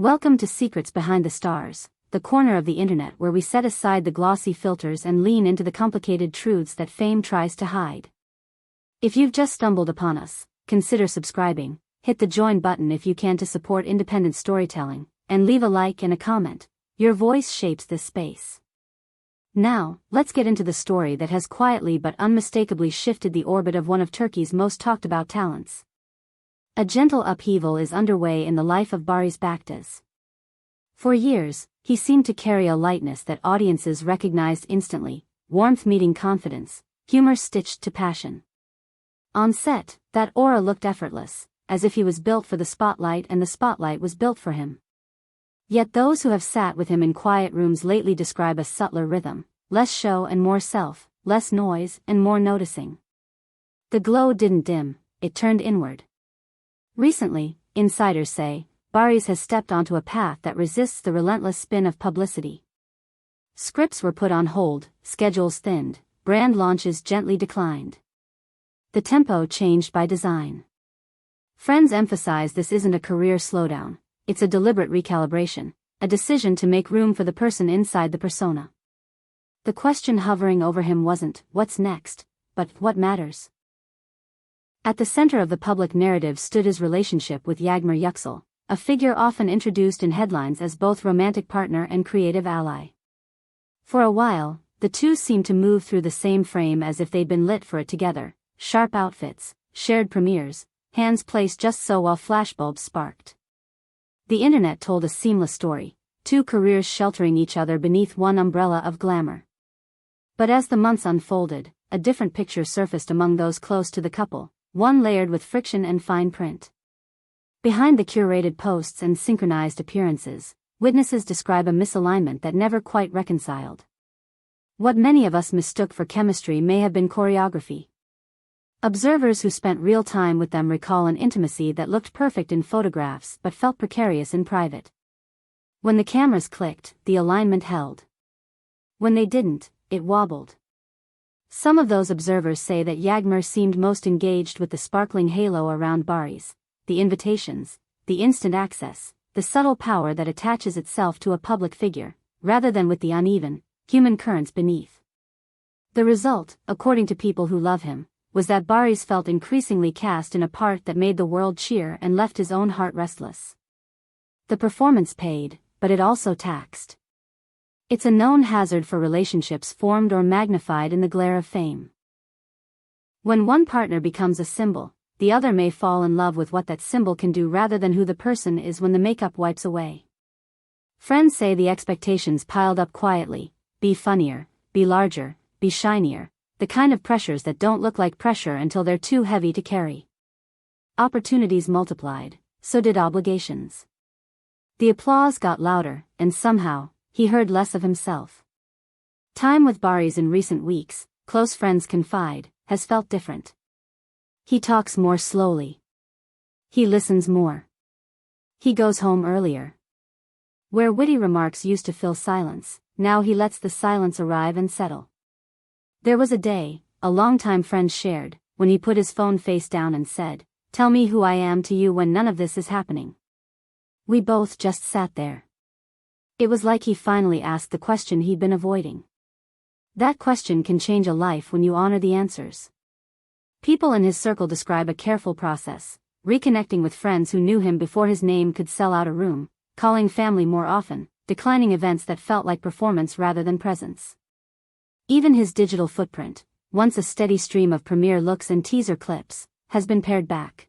Welcome to Secrets Behind the Stars, the corner of the internet where we set aside the glossy filters and lean into the complicated truths that fame tries to hide. If you've just stumbled upon us, consider subscribing, hit the join button if you can to support independent storytelling, and leave a like and a comment. Your voice shapes this space. Now, let's get into the story that has quietly but unmistakably shifted the orbit of one of Turkey's most talked about talents. A gentle upheaval is underway in the life of Baris Baktaş. For years, he seemed to carry a lightness that audiences recognized instantly, warmth meeting confidence, humor stitched to passion. On set, that aura looked effortless, as if he was built for the spotlight and the spotlight was built for him. Yet those who have sat with him in quiet rooms lately describe a subtler rhythm, less show and more self, less noise and more noticing. The glow didn't dim, it turned inward. Recently, insiders say, Baris has stepped onto a path that resists the relentless spin of publicity. Scripts were put on hold, schedules thinned, brand launches gently declined. The tempo changed by design. Friends emphasize this isn't a career slowdown, it's a deliberate recalibration, a decision to make room for the person inside the persona. The question hovering over him wasn't, what's next, but what matters? At the center of the public narrative stood his relationship with Yağmur Yüksel, a figure often introduced in headlines as both romantic partner and creative ally. For a while, the two seemed to move through the same frame as if they'd been lit for it together, sharp outfits, shared premieres, hands placed just so while flashbulbs sparked. The internet told a seamless story, two careers sheltering each other beneath one umbrella of glamour. But as the months unfolded, a different picture surfaced among those close to the couple, one layered with friction and fine print. Behind the curated posts and synchronized appearances, witnesses describe a misalignment that never quite reconciled. What many of us mistook for chemistry may have been choreography. Observers who spent real time with them recall an intimacy that looked perfect in photographs but felt precarious in private. When the cameras clicked, the alignment held. When they didn't, it wobbled. Some of those observers say that Yağmur seemed most engaged with the sparkling halo around Baris, the invitations, the instant access, the subtle power that attaches itself to a public figure, rather than with the uneven, human currents beneath. The result, according to people who love him, was that Baris felt increasingly cast in a part that made the world cheer and left his own heart restless. The performance paid, but it also taxed. It's a known hazard for relationships formed or magnified in the glare of fame. When one partner becomes a symbol, the other may fall in love with what that symbol can do rather than who the person is when the makeup wipes away. Friends say the expectations piled up quietly: be funnier, be larger, be shinier, the kind of pressures that don't look like pressure until they're too heavy to carry. Opportunities multiplied, so did obligations. The applause got louder, and somehow, he heard less of himself. Time with Baris in recent weeks, close friends confide, has felt different. He talks more slowly. He listens more. He goes home earlier. Where witty remarks used to fill silence, now he lets the silence arrive and settle. There was a day, a longtime friend shared, when he put his phone face down and said, "Tell me who I am to you when none of this is happening." We both just sat there. It was like he finally asked the question he'd been avoiding. That question can change a life when you honor the answers. People in his circle describe a careful process, reconnecting with friends who knew him before his name could sell out a room, calling family more often, declining events that felt like performance rather than presence. Even his digital footprint, once a steady stream of premiere looks and teaser clips, has been pared back.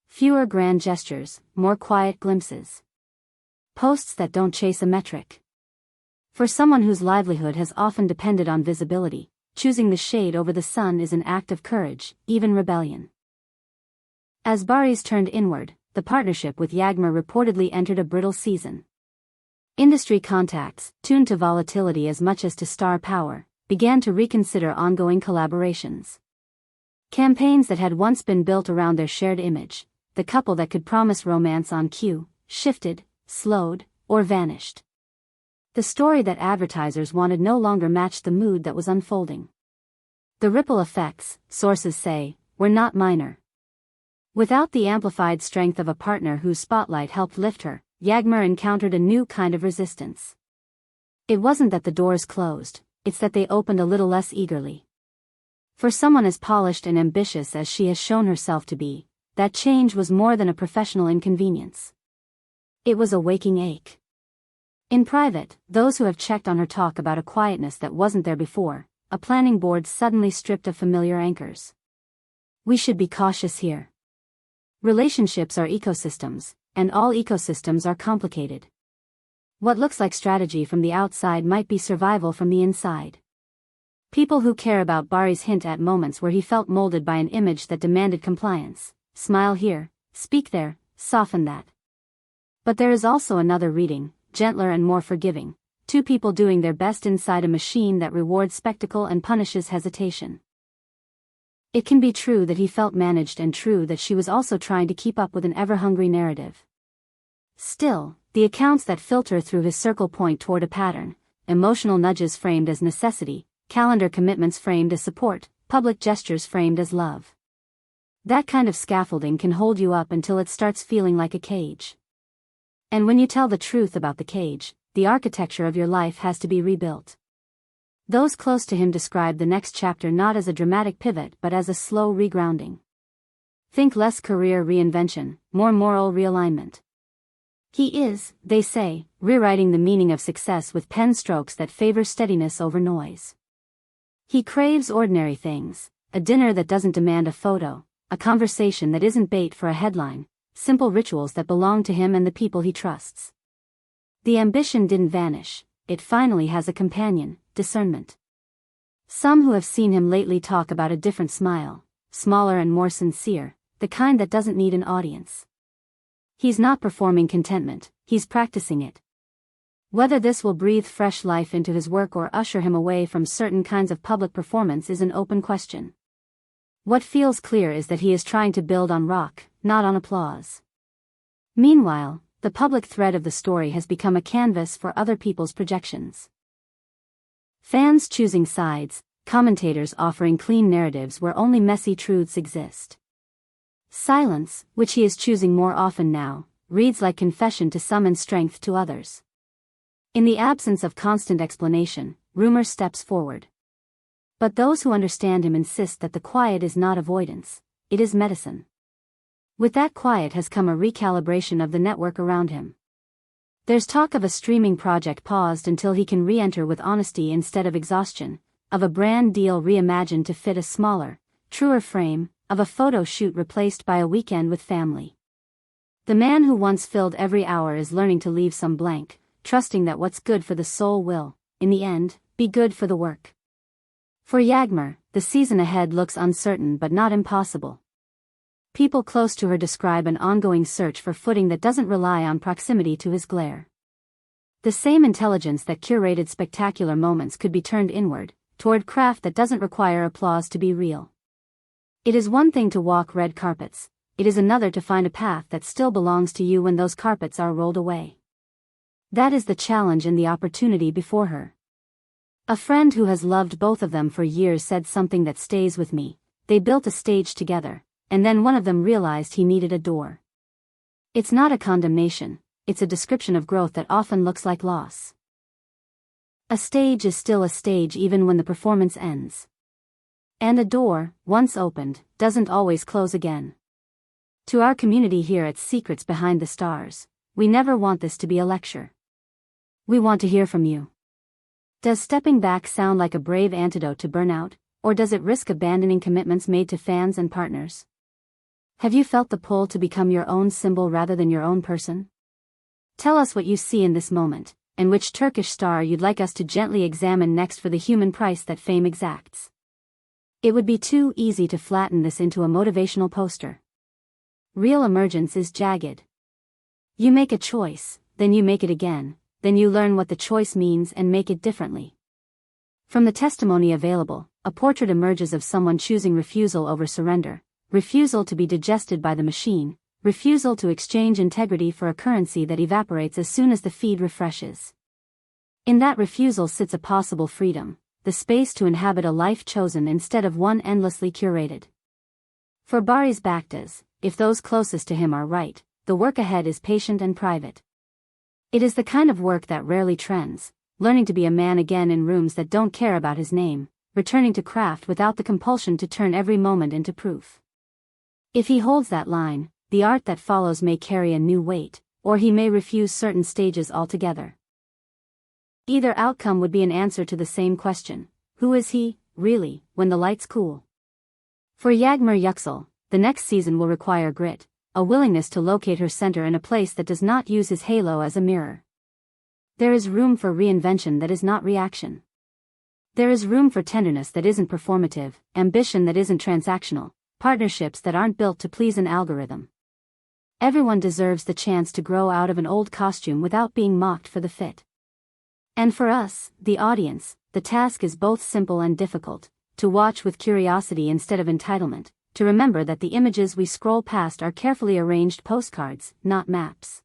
Fewer grand gestures, more quiet glimpses. Posts that don't chase a metric. For someone whose livelihood has often depended on visibility, choosing the shade over the sun is an act of courage, even rebellion. As Baris turned inward, the partnership with Yağmur reportedly entered a brittle season. Industry contacts, tuned to volatility as much as to star power, began to reconsider ongoing collaborations. Campaigns that had once been built around their shared image, the couple that could promise romance on cue, shifted, slowed, or vanished. The story that advertisers wanted no longer matched the mood that was unfolding. The ripple effects, sources say, were not minor. Without the amplified strength of a partner whose spotlight helped lift her, Yağmur encountered a new kind of resistance. It wasn't that the doors closed, it's that they opened a little less eagerly. For someone as polished and ambitious as she has shown herself to be, that change was more than a professional inconvenience. It was a waking ache. In private, those who have checked on her talk about a quietness that wasn't there before, a planning board suddenly stripped of familiar anchors. We should be cautious here. Relationships are ecosystems, and all ecosystems are complicated. What looks like strategy from the outside might be survival from the inside. People who care about Baris hint at moments where he felt molded by an image that demanded compliance. Smile here, speak there, soften that. But there is also another reading, gentler and more forgiving, two people doing their best inside a machine that rewards spectacle and punishes hesitation. It can be true that he felt managed and true that she was also trying to keep up with an ever-hungry narrative. Still, the accounts that filter through his circle point toward a pattern, emotional nudges framed as necessity, calendar commitments framed as support, public gestures framed as love. That kind of scaffolding can hold you up until it starts feeling like a cage. And when you tell the truth about the cage, the architecture of your life has to be rebuilt. Those close to him describe the next chapter not as a dramatic pivot but as a slow regrounding. Think less career reinvention, more moral realignment. He is, they say, rewriting the meaning of success with pen strokes that favor steadiness over noise. He craves ordinary things, a dinner that doesn't demand a photo, a conversation that isn't bait for a headline, simple rituals that belong to him and the people he trusts. The ambition didn't vanish, it finally has a companion, discernment. Some who have seen him lately talk about a different smile, smaller and more sincere, the kind that doesn't need an audience. He's not performing contentment, he's practicing it. Whether this will breathe fresh life into his work or usher him away from certain kinds of public performance is an open question. What feels clear is that he is trying to build on rock, not on applause. Meanwhile, the public thread of the story has become a canvas for other people's projections. Fans choosing sides, commentators offering clean narratives where only messy truths exist. Silence, which he is choosing more often now, reads like confession to some and strength to others. In the absence of constant explanation, rumor steps forward. But those who understand him insist that the quiet is not avoidance, it is medicine. With that quiet has come a recalibration of the network around him. There's talk of a streaming project paused until he can re-enter with honesty instead of exhaustion, of a brand deal reimagined to fit a smaller, truer frame, of a photo shoot replaced by a weekend with family. The man who once filled every hour is learning to leave some blank, trusting that what's good for the soul will, in the end, be good for the work. For Yağmur, the season ahead looks uncertain but not impossible. People close to her describe an ongoing search for footing that doesn't rely on proximity to his glare. The same intelligence that curated spectacular moments could be turned inward, toward craft that doesn't require applause to be real. It is one thing to walk red carpets, it is another to find a path that still belongs to you when those carpets are rolled away. That is the challenge and the opportunity before her. A friend who has loved both of them for years said something that stays with me. They built a stage together, and then one of them realized he needed a door. It's not a condemnation, it's a description of growth that often looks like loss. A stage is still a stage even when the performance ends. And a door, once opened, doesn't always close again. To our community here at Secrets Behind the Stars, we never want this to be a lecture. We want to hear from you. Does stepping back sound like a brave antidote to burnout, or does it risk abandoning commitments made to fans and partners? Have you felt the pull to become your own symbol rather than your own person? Tell us what you see in this moment, and which Turkish star you'd like us to gently examine next for the human price that fame exacts. It would be too easy to flatten this into a motivational poster. Real emergence is jagged. You make a choice, then you make it again, then you learn what the choice means and make it differently. From the testimony available, a portrait emerges of someone choosing refusal over surrender, refusal to be digested by the machine, refusal to exchange integrity for a currency that evaporates as soon as the feed refreshes. In that refusal sits a possible freedom, the space to inhabit a life chosen instead of one endlessly curated. For Baris Baktaş, if those closest to him are right, the work ahead is patient and private. It is the kind of work that rarely trends, learning to be a man again in rooms that don't care about his name, returning to craft without the compulsion to turn every moment into proof. If he holds that line, the art that follows may carry a new weight, or he may refuse certain stages altogether. Either outcome would be an answer to the same question: who is he, really, when the lights cool? For Yağmur Yüksel, the next season will require grit, a willingness to locate her center in a place that does not use his halo as a mirror. There is room for reinvention that is not reaction. There is room for tenderness that isn't performative, ambition that isn't transactional, partnerships that aren't built to please an algorithm. Everyone deserves the chance to grow out of an old costume without being mocked for the fit. And for us, the audience, the task is both simple and difficult: to watch with curiosity instead of entitlement, to remember that the images we scroll past are carefully arranged postcards, not maps.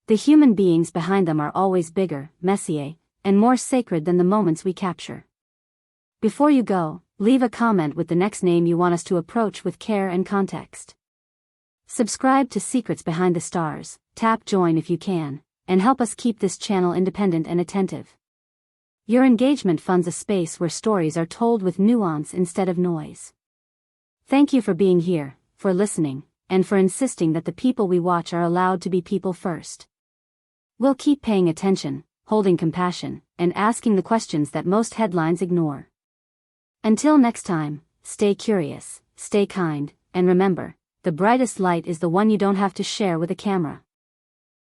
The human beings behind them are always bigger, messier, and more sacred than the moments we capture. Before you go, leave a comment with the next name you want us to approach with care and context. Subscribe to Secrets Behind the Stars, tap join if you can, and help us keep this channel independent and attentive. Your engagement funds a space where stories are told with nuance instead of noise. Thank you for being here, for listening, and for insisting that the people we watch are allowed to be people first. We'll keep paying attention, holding compassion, and asking the questions that most headlines ignore. Until next time, stay curious, stay kind, and remember, the brightest light is the one you don't have to share with a camera.